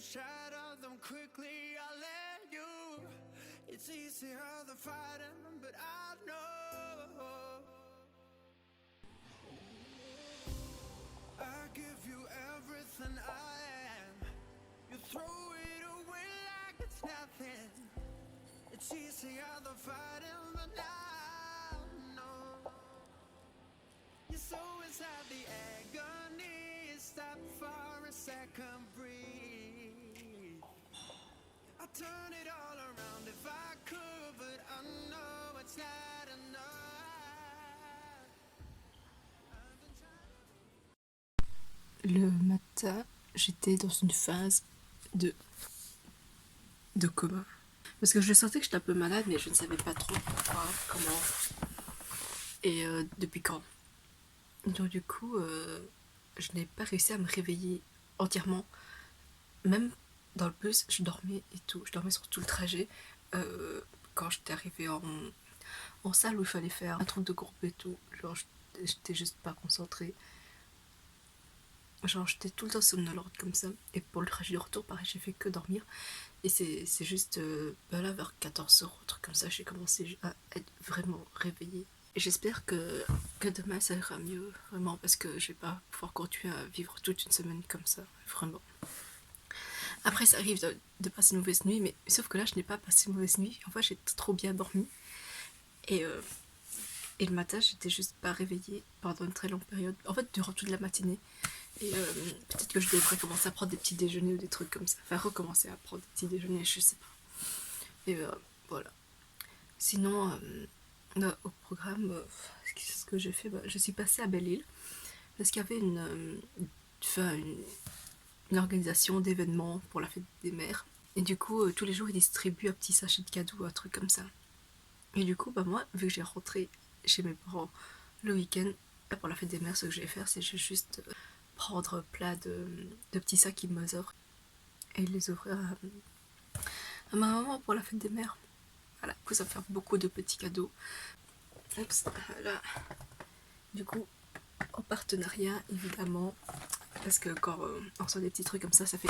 shatter them quickly. I let you. It's easier than fighting, but I know. I give you everything I am. You throw it away like it's nothing. It's easier than fighting, but I know. You're so inside the agony. Stop for a second, breathe. I turn it all around if I could, but I know it's not enough. I've been trying to... Le matin, j'étais dans une phase de coma. Parce que je sentais que j'étais un peu malade, mais je ne savais pas trop pourquoi, comment et depuis quand. Donc du coup, je n'ai pas réussi à me réveiller entièrement. Même dans le bus, je dormais et tout. Je dormais sur tout le trajet. Quand j'étais arrivée en salle où il fallait faire un truc de groupe et tout, genre j'étais juste pas concentrée. Genre j'étais tout le temps somnolente comme ça. Et pour le trajet de retour, pareil, j'ai fait que dormir. Et c'est juste là vers 14h, un truc comme ça, j'ai commencé à être vraiment réveillée. Et j'espère que demain ça ira mieux, vraiment, parce que je vais pas pouvoir continuer à vivre toute une semaine comme ça, vraiment. Après, ça arrive de passer une mauvaise nuit, mais sauf que là, je n'ai pas passé une mauvaise nuit. En fait, j'ai trop bien dormi. Et le matin, j'étais juste pas réveillée pendant une très longue période. En fait, durant toute la matinée. Et peut-être que je devrais commencer à prendre des petits déjeuners ou des trucs comme ça. Enfin, recommencer à prendre des petits déjeuners, je sais pas. Et voilà. Sinon, au programme, ce que j'ai fait, je suis passée à Belle-Île. Parce qu'il y avait une organisation d'événements pour la fête des mères. Et du coup, tous les jours, ils distribuent un petit sachet de cadeaux, un truc comme ça. Et du coup, moi, vu que j'ai rentré chez mes parents le week-end, pour la fête des mères, ce que je vais faire, c'est juste prendre plein de petits sacs qu'ils me offrent et les offrir à ma maman pour la fête des mères. Voilà, du coup, ça fait beaucoup de petits cadeaux. Oups, voilà. Du coup, en partenariat, évidemment, parce que quand on reçoit des petits trucs comme ça fait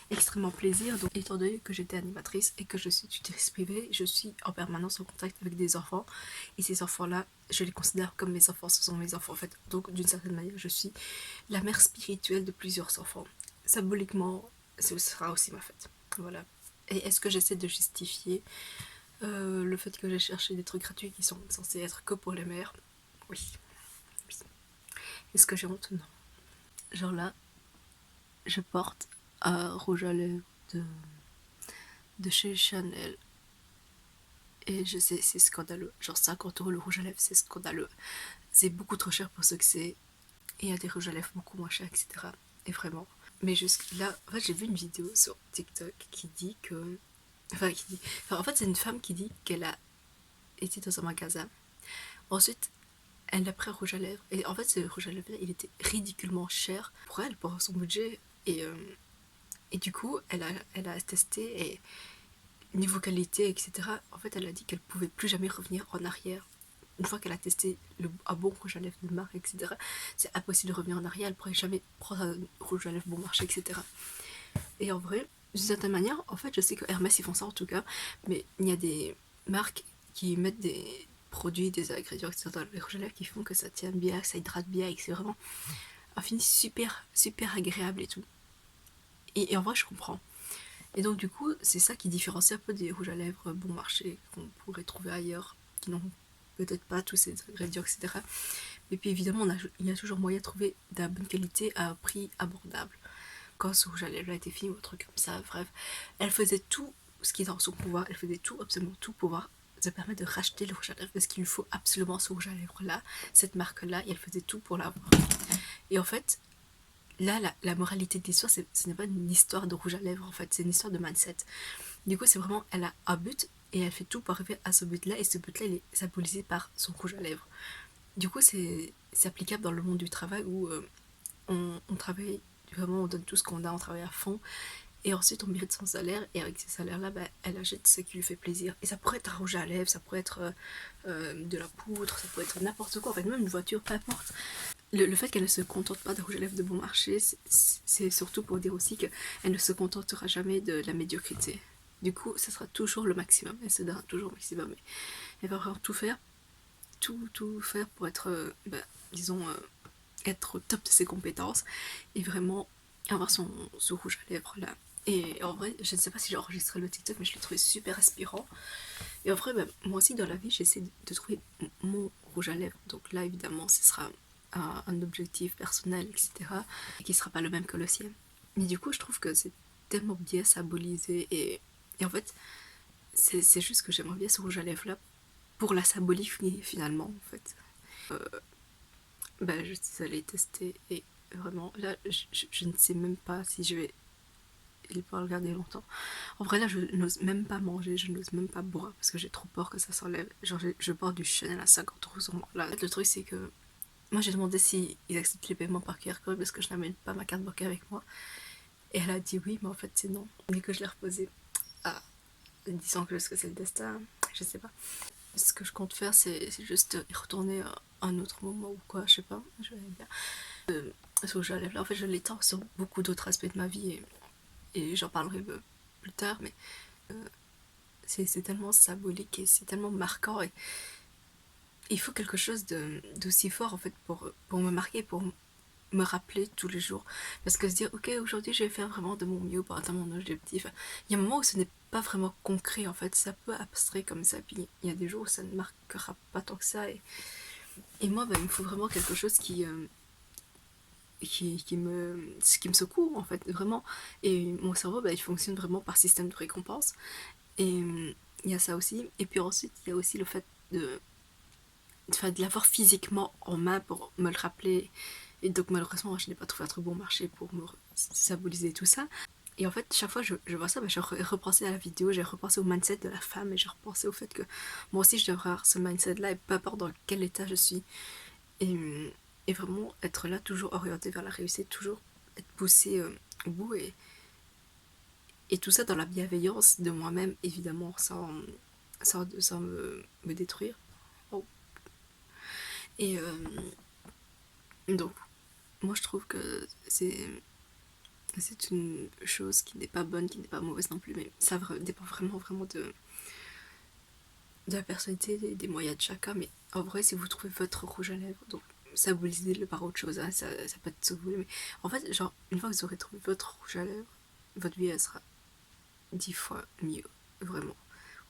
extrêmement plaisir. Donc, étant donné que j'étais animatrice et que je suis tutrice privée, je suis en permanence en contact avec des enfants. Et ces enfants-là, je les considère comme mes enfants, ce sont mes enfants en fait. Donc, d'une certaine manière, je suis la mère spirituelle de plusieurs enfants. Symboliquement, ce sera aussi ma fête. Voilà. Et est-ce que j'essaie de justifier le fait que j'ai cherché des trucs gratuits qui sont censés être que pour les mères? Oui. Est-ce que j'ai honte? Non. Genre là, je porte un rouge à lèvres de chez Chanel. Et je sais, c'est scandaleux. Genre 50€ le rouge à lèvres, c'est scandaleux. C'est beaucoup trop cher pour ce que c'est. Et il y a des rouges à lèvres beaucoup moins chers, etc. Et vraiment. Mais jusque là, en fait, j'ai vu une vidéo sur TikTok qui dit que... en fait, c'est une femme qui dit qu'elle a été dans un magasin. Ensuite, elle a pris un rouge à lèvres. Et en fait, ce rouge à lèvres, il était ridiculement cher pour elle, pour son budget. Et du coup, elle a testé et niveau qualité, etc. En fait, elle a dit qu'elle pouvait plus jamais revenir en arrière. Une fois qu'elle a testé un bon rouge à lèvres de marque, etc., c'est impossible de revenir en arrière. Elle pourrait jamais prendre un rouge à lèvres bon marché, etc. Et en vrai, d'une certaine manière, en fait, je sais que Hermès, ils font ça en tout cas, mais il y a des marques qui mettent des produits, des ingrédients, etc. dans les rouges à lèvres qui font que ça tient bien, que ça hydrate bien et que c'est vraiment un fini super, super agréable et tout. Et en vrai, je comprends. Et donc, du coup, c'est ça qui différencie un peu des rouges à lèvres bon marché qu'on pourrait trouver ailleurs, qui n'ont peut-être pas tous ces ingrédients, etc. Et puis, évidemment, il y a toujours moyen de trouver de la bonne qualité à un prix abordable. Quand ce rouge à lèvres a été fini ou un truc comme ça, bref. Elle faisait tout ce qui est dans son pouvoir, elle faisait tout, absolument tout, pour pouvoir se permettre de racheter le rouge à lèvres, parce qu'il lui faut absolument ce rouge à lèvres-là, cette marque-là, et elle faisait tout pour l'avoir. Et en fait, là, la moralité de l'histoire, ce n'est pas une histoire de rouge à lèvres, en fait, c'est une histoire de mindset. Du coup, c'est vraiment, elle a un but et elle fait tout pour arriver à ce but-là, et ce but-là, il est symbolisé par son rouge à lèvres. Du coup, c'est applicable dans le monde du travail où on travaille, vraiment, on donne tout ce qu'on a, on travaille à fond, Et ensuite, on mérite son salaire, et avec ce salaire-là, bah, elle achète ce qui lui fait plaisir. Et ça pourrait être un rouge à lèvres, ça pourrait être de la poudre, ça pourrait être n'importe quoi, en fait, même une voiture, peu importe. Le fait qu'elle ne se contente pas de rouge à lèvres de bon marché, c'est surtout pour dire aussi qu'elle ne se contentera jamais de la médiocrité. Du coup, ce sera toujours le maximum, elle se donnera toujours le maximum. Elle va vraiment tout faire, tout faire pour être, disons, être au top de ses compétences, et vraiment avoir son rouge à lèvres là. Et en vrai, je ne sais pas si j'ai enregistré le TikTok, mais je l'ai trouvé super inspirant. Et en vrai, moi aussi dans la vie, j'essaie de trouver mon rouge à lèvres. Donc là, évidemment, ce sera un objectif personnel, etc. Et qui ne sera pas le même que le sien. Mais du coup, je trouve que c'est tellement bien symbolisé. Et en fait, c'est juste que j'aimerais bien ce rouge à lèvres là pour la symbolique finalement, en fait. Je suis allée tester, et vraiment, là, je ne sais même pas si je vais pas le garder longtemps. En vrai, là, je n'ose même pas manger, je n'ose même pas boire parce que j'ai trop peur que ça s'enlève. Genre, je bois du Chanel à 50 € sur moi. Là, le truc, c'est que moi, j'ai demandé si ils acceptent les paiements par QR code parce que je n'amène pas ma carte bancaire avec moi. Et elle a dit oui, mais en fait, c'est non. Dès que je l'ai reposée, disant que c'est le destin, je sais pas. Ce que je compte faire, c'est juste y retourner à un autre moment ou quoi, je sais pas. Je vais bien. Ce que j'enlève là, en fait, je l'étends sur beaucoup d'autres aspects de ma vie, et j'en parlerai plus tard, mais c'est tellement symbolique et c'est tellement marquant, et il faut quelque chose d'aussi fort en fait pour me marquer, pour me rappeler tous les jours. Parce que se dire, ok, aujourd'hui je vais faire vraiment de mon mieux pour atteindre mon objectif, il y a un moment où ce n'est pas vraiment concret en fait, c'est un peu abstrait comme ça, puis il y a des jours où ça ne marquera pas tant que ça, et moi il me faut vraiment quelque chose qui me secoue en fait, vraiment. Et mon cerveau il fonctionne vraiment par système de récompense, et il y a ça aussi. Et puis ensuite il y a aussi le fait de l'avoir physiquement en main pour me le rappeler. Et donc malheureusement je n'ai pas trouvé un très bon marché pour me symboliser tout ça. Et en fait chaque fois je vois ça, je repensais à la vidéo, j'ai repensé au mindset de la femme, et j'ai repensé au fait que moi aussi je devrais avoir ce mindset là, et peu importe dans quel état je suis. Et vraiment être là, toujours orienté vers la réussite, toujours être poussé au bout, et tout ça dans la bienveillance de moi-même, évidemment, sans me détruire. Oh. Et donc, moi je trouve que c'est une chose qui n'est pas bonne, qui n'est pas mauvaise non plus, mais ça dépend vraiment de la personnalité, des moyens de chacun. Mais en vrai, si vous trouvez votre rouge à lèvres, donc symbolisez-le par autre chose, hein, ça peut être ce que vous voulez, mais en fait, genre, une fois que vous aurez trouvé votre rouge à lèvres, votre vie elle sera 10 fois mieux, vraiment.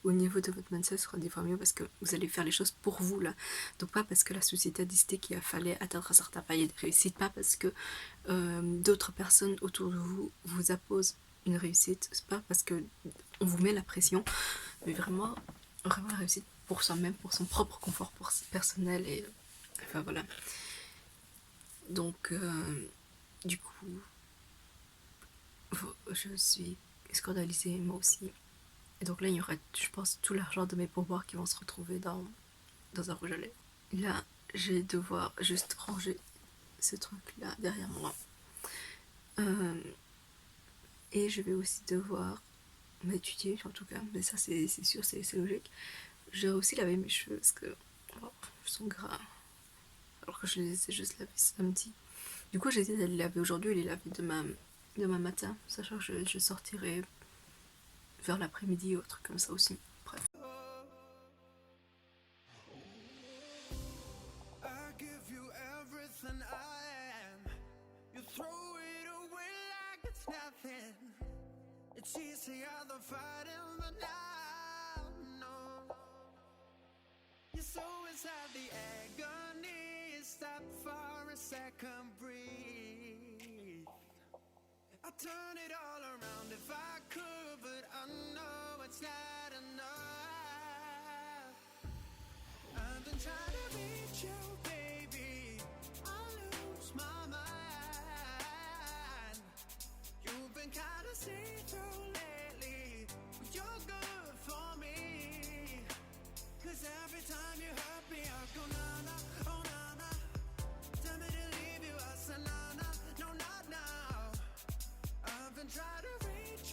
Au niveau de votre mindset, sera 10 fois mieux parce que vous allez faire les choses pour vous là. Donc pas parce que la société a décidé qu'il fallait atteindre un certain palier de réussite, pas parce que d'autres personnes autour de vous vous imposent une réussite, c'est pas parce que on vous met la pression, mais vraiment la réussite pour soi-même, pour son propre confort personnel, et enfin voilà. Donc du coup, je suis scandalisée moi aussi. Et donc là, il y aura, je pense, tout l'argent de mes pourboires qui vont se retrouver dans un rouge à lèvres. Là, je vais devoir juste ranger ce truc-là derrière moi. Et je vais aussi devoir m'étudier, en tout cas. Mais ça, c'est sûr, c'est logique. Je vais aussi laver mes cheveux parce que ils sont gras. Alors que je les ai juste lavés samedi. Du coup, j'ai essayé de les laver aujourd'hui et les laver demain matin. Sachant que je sortirai vers l'après-midi ou un truc comme ça aussi. Bref. I give you everything I am. You throw it away like it's nothing. It's easier than fighting, but now, no. Your soul inside the agony. Stop for a second, breathe. I'll turn it all around if I could, but I know it's not enough. I've been trying to reach you, baby. I lose my mind. You've been kinda see-through lately, but you're good for me. 'Cause every time you hurt me, I go na-na, oh na-na. Tell me to leave you, I say na-na, no not now. I've been trying to reach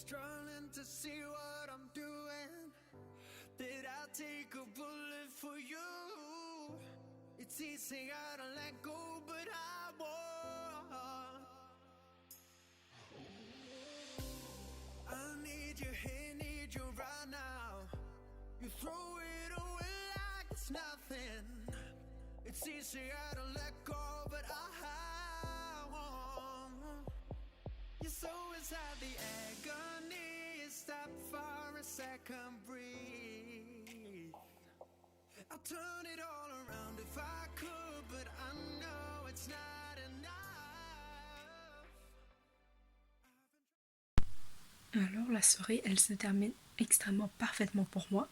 struggling to see what I'm doing. Did I take a bullet for you? It's easier to let go, but I won't. I need you here, need you right now. You throw it away like it's nothing. It's easier to let go, but I won't. You're so inside the agony. Stop for a second, breathe. I'll turn it all around if I could, but I know it's not enough. Alors la soirée, elle se termine extrêmement parfaitement pour moi.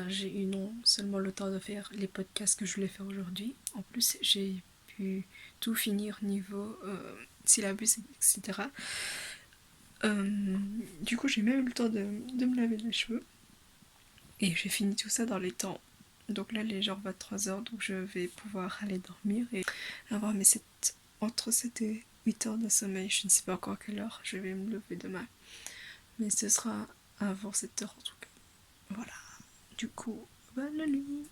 J'ai eu non seulement le temps de faire les podcasts que je voulais faire aujourd'hui, en plus j'ai pu tout finir niveau syllabus, etc. Du coup j'ai même eu le temps de me laver les cheveux. Et j'ai fini tout ça dans les temps. Donc là, il est genre 23h, donc je vais pouvoir aller dormir et avoir entre 7 et 8 heures de sommeil. Je ne sais pas encore à quelle heure je vais me lever demain. Mais ce sera avant 7 heures en tout cas. Voilà. Du coup, bonne nuit.